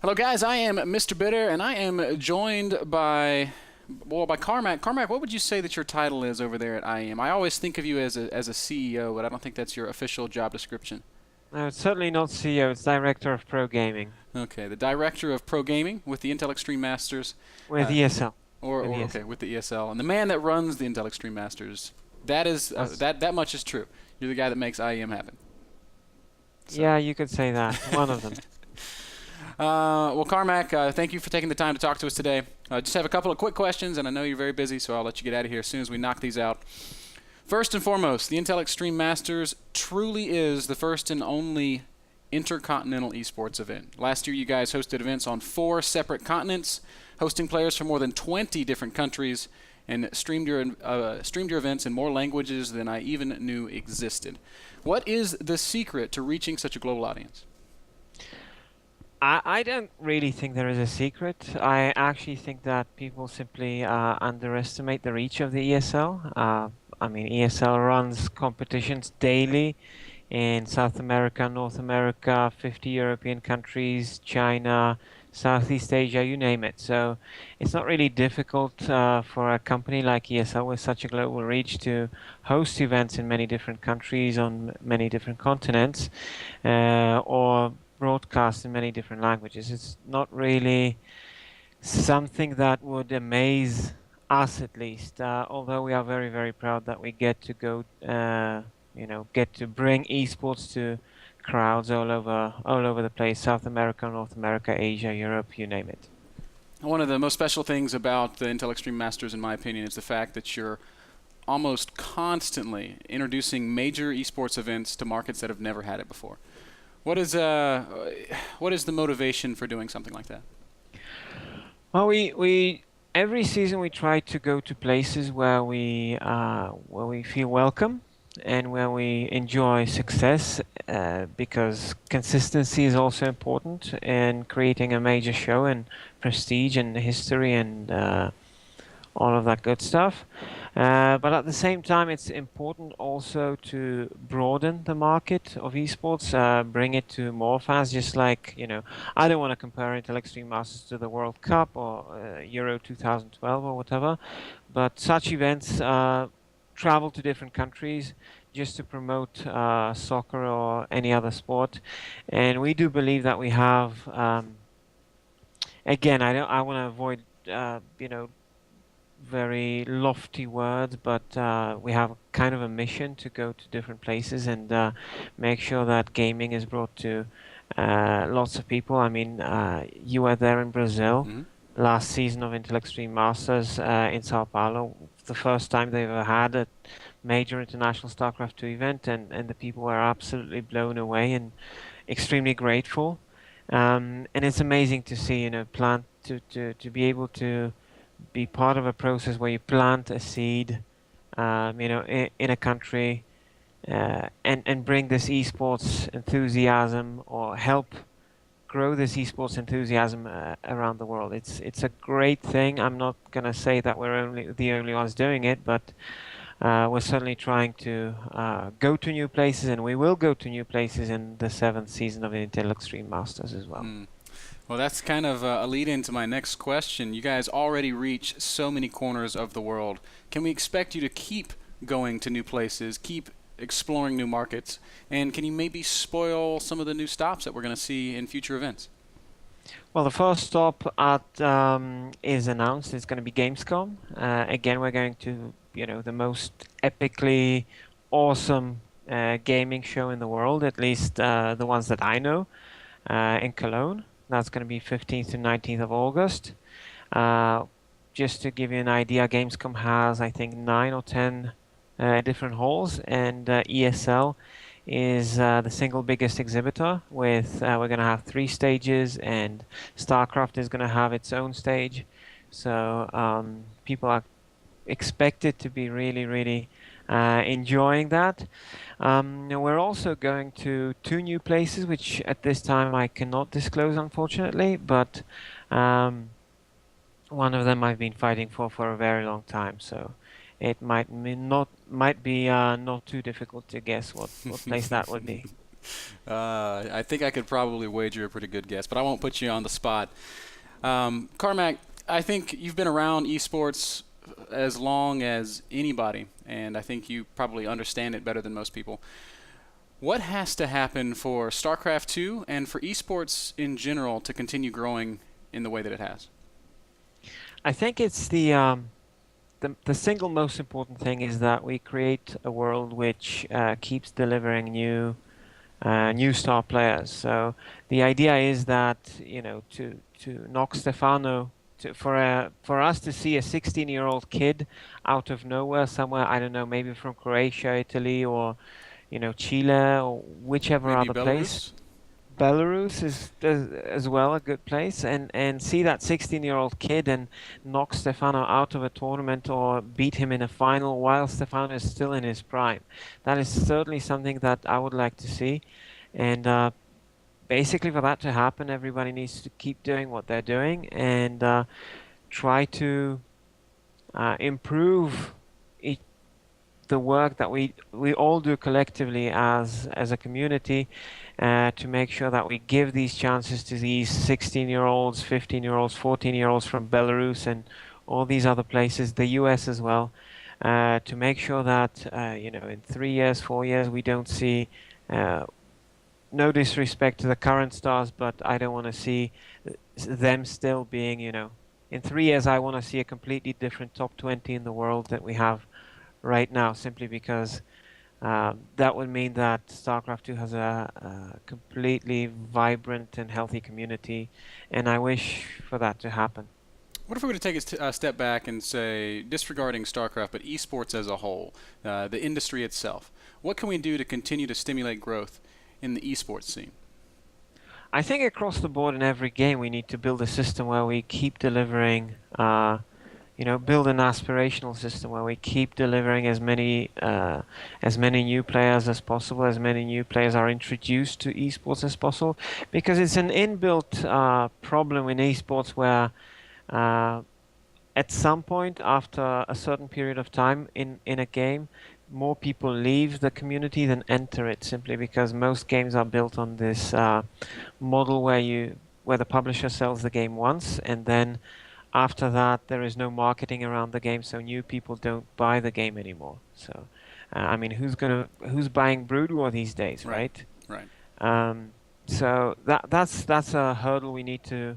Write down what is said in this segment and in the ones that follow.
Hello, guys. I am Mr. Bitter, and I am joined by, by Carmack. Carmack, what would you say that your title is over there at IEM? I always think of you as a CEO, but I don't think that's your official job description. No, it's certainly not CEO, it's Director of Pro Gaming Okay, the Director of Pro Gaming with the Intel Extreme Masters, with uh, ESL. With okay, ESL. with the ESL, and the man that runs the Intel Extreme Masters. That is that much is true. You're the guy that makes IEM happen. So. Yeah, you could say that. One of them. Well, Carmack, thank you for taking the time to talk to us today. Just have a couple of quick questions, and I know you're very busy, so I'll let you get out of here as soon as we knock these out. First and foremost, the Intel Extreme Masters truly is the first and only intercontinental esports event. Last year, you guys hosted events on 4 separate continents, hosting players from more than 20 different countries, and streamed your events in more languages than I even knew existed. What is the secret to reaching such a global audience? I don't really think there is a secret. I actually think that people simply underestimate the reach of the ESL. I mean, ESL runs competitions daily in South America, North America, 50 European countries, China, Southeast Asia, you name it. So it's not really difficult for a company like ESL with such a global reach to host events in many different countries on many different continents, or broadcast in many different languages. It's not really something that would amaze us, at least, although we are very, very proud that we get to go, get to bring esports to crowds all over the place: South America, North America, Asia, Europe, you name it. One of the most special things about the Intel Extreme Masters, in my opinion, is the fact that you're almost constantly introducing major esports events to markets that have never had it before. What is the motivation for doing something like that? Well, we every season we try to go to places where we feel welcome and where we enjoy success, because consistency is also important in creating a major show, and prestige and history and all of that good stuff. But at the same time, it's important also to broaden the market of esports, bring it to more fans. Just like, I don't want to compare Intel Extreme Masters to the World Cup or Euro 2012 or whatever, but such events travel to different countries just to promote soccer or any other sport. And we do believe that we have, again, I want to avoid, very lofty words, but we have kind of a mission to go to different places and make sure that gaming is brought to lots of people. I mean, you were there in Brazil last season of Intel Extreme Masters in Sao Paulo, the first time they've ever had a major international StarCraft 2 event, and the people were absolutely blown away and extremely grateful. And it's amazing to see, to be able to be part of a process where you plant a seed, in a country, and bring this esports enthusiasm, or help grow this esports enthusiasm around the world. It's a great thing. I'm not gonna say that we're the only ones doing it, but we're certainly trying to go to new places, and we will go to new places in the 7th season of the Intel Extreme Masters as well. Well, that's kind of a lead into my next question. You guys already reach so many corners of the world. Can we expect you to keep going to new places, keep exploring new markets, and can you maybe spoil some of the new stops that we're going to see in future events? Well, the first stop is announced. It's going to be Gamescom. Again, we're going to, the most epically awesome gaming show in the world, at least the ones that I know, in Cologne. That's going to be 15th to 19th of August. Just to give you an idea, Gamescom has, I think, 9 or 10 different halls, and ESL is the single biggest exhibitor. With we're going to have 3 stages, and StarCraft is going to have its own stage. So people are expected to be really, really enjoying that. We're also going to 2 new places, which at this time I cannot disclose, unfortunately, but one of them I've been fighting for a very long time, so it might be not too difficult to guess what place that would be. I think I could probably wager a pretty good guess, but I won't put you on the spot. Carmack, I think you've been around esports as long as anybody, and I think you probably understand it better than most people. What has to happen for StarCraft 2 and for esports in general to continue growing in the way that it has? I think it's the single most important thing is that we create a world which keeps delivering new star players. So the idea is that to knock Stefano for us to see a 16-year-old kid out of nowhere somewhere, I don't know, maybe from Croatia, Italy, or Chile, or whichever Maybe other place. Belarus? Belarus is as well a good place, and see that 16-year-old kid and knock Stefano out of a tournament or beat him in a final while Stefano is still in his prime. That is certainly something that I would like to see, and basically for that to happen, everybody needs to keep doing what they're doing and try to improve the work that we all do collectively as a community to make sure that we give these chances to these 16-year-olds, 15-year-olds, 14-year-olds from Belarus and all these other places, the US as well, to make sure that in 3 years, 4 years, we don't see no disrespect to the current stars, but I don't want to see them still being, in 3 years I want to see a completely different top 20 in the world that we have right now, simply because that would mean that StarCraft 2 has a completely vibrant and healthy community, and I wish for that to happen. What if we were to take a step back and say, disregarding StarCraft, but esports as a whole, the industry itself, what can we do to continue to stimulate growth in the esports scene? I think across the board in every game we need to build a system where we keep delivering build an aspirational system where we keep delivering as many new players as possible, as many new players are introduced to esports as possible, because it's an inbuilt problem in esports where at some point after a certain period of time in a game, more people leave the community than enter it, simply because most games are built on this model where the publisher sells the game once, and then after that, there is no marketing around the game, so new people don't buy the game anymore. So, I mean, who's buying Brood War these days, right? Right. So that's a hurdle we need to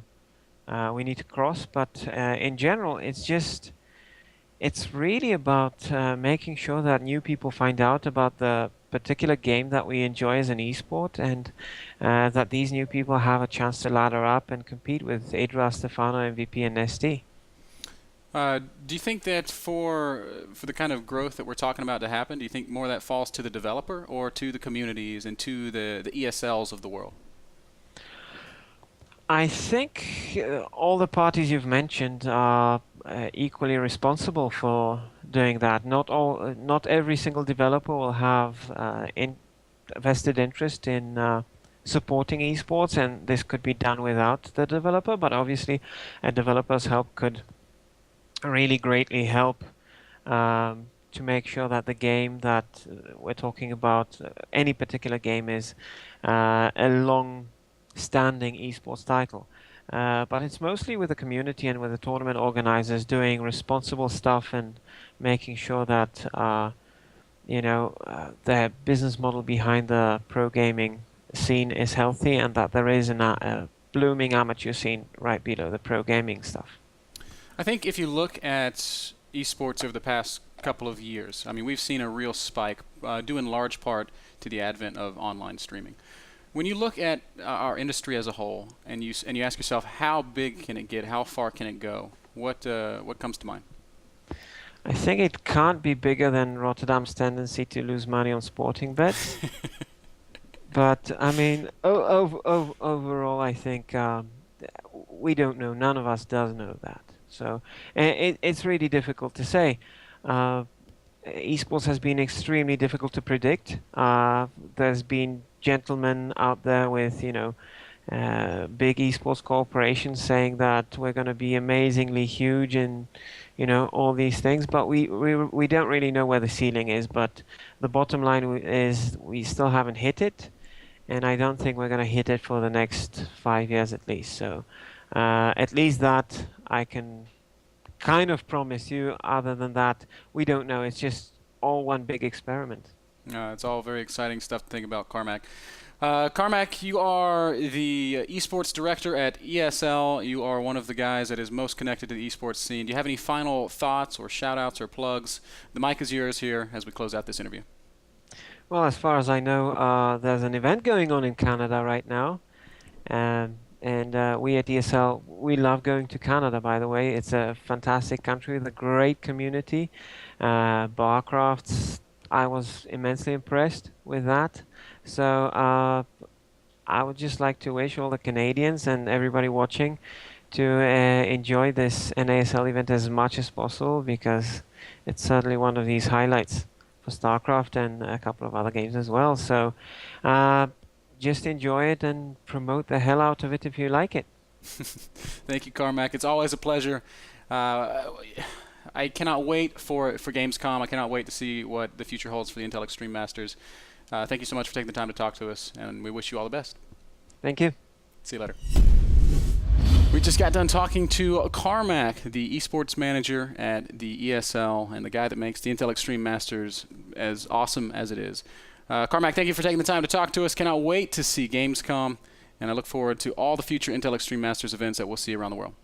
cross. But in general, it's really about making sure that new people find out about the particular game that we enjoy as an esport, and that these new people have a chance to ladder up and compete with Adra, Stefano, MVP, and Nesty. Do you think that for the kind of growth that we're talking about to happen, do you think more of that falls to the developer or to the communities and to the ESLs of the world? I think all the parties you've mentioned are equally responsible for doing that. Not every single developer will have vested interest in supporting esports, and this could be done without the developer. But obviously, a developer's help could really greatly help to make sure that the game that we're talking about, any particular game, is a long-standing esports title. But it's mostly with the community and with the tournament organizers doing responsible stuff and making sure that the business model behind the pro gaming scene is healthy, and that there is a blooming amateur scene right below the pro gaming stuff. I think if you look at esports over the past couple of years, I mean, we've seen a real spike due in large part to the advent of online streaming. When you look at our industry as a whole, and you ask yourself, how big can it get? How far can it go? What comes to mind? I think it can't be bigger than Rotterdam's tendency to lose money on sporting bets. But I mean, overall, I think we don't know. None of us does know that. So it's really difficult to say. Esports has been extremely difficult to predict. There's been gentlemen out there with, big esports corporations saying that we're going to be amazingly huge and, all these things. But we don't really know where the ceiling is. But the bottom line is we still haven't hit it. and I don't think we're going to hit it for the next 5 years at least. So at least that I can kind of promise you. Other than that, we don't know. It's just all one big experiment. It's all very exciting stuff to think about, Carmack. Carmack, you are the esports director at ESL. You are one of the guys that is most connected to the esports scene. Do you have any final thoughts or shout-outs or plugs? The mic is yours here as we close out this interview. Well, as far as I know, there's an event going on in Canada right now. And we at ESL, we love going to Canada, by the way. It's a fantastic country with a great community. Barcrafts, I was immensely impressed with that. So I would just like to wish all the Canadians and everybody watching to enjoy this NASL event as much as possible, because it's certainly one of these highlights for StarCraft and a couple of other games as well. So just enjoy it and promote the hell out of it if you like it. Thank you, Carmack. It's always a pleasure. I cannot wait for Gamescom. I cannot wait to see what the future holds for the Intel Extreme Masters. Thank you so much for taking the time to talk to us, and we wish you all the best. Thank you. See you later. We just got done talking to Carmack, the esports manager at the ESL and the guy that makes the Intel Extreme Masters as awesome as it is. Carmack, thank you for taking the time to talk to us. Cannot wait to see Gamescom, and I look forward to all the future Intel Extreme Masters events that we'll see around the world.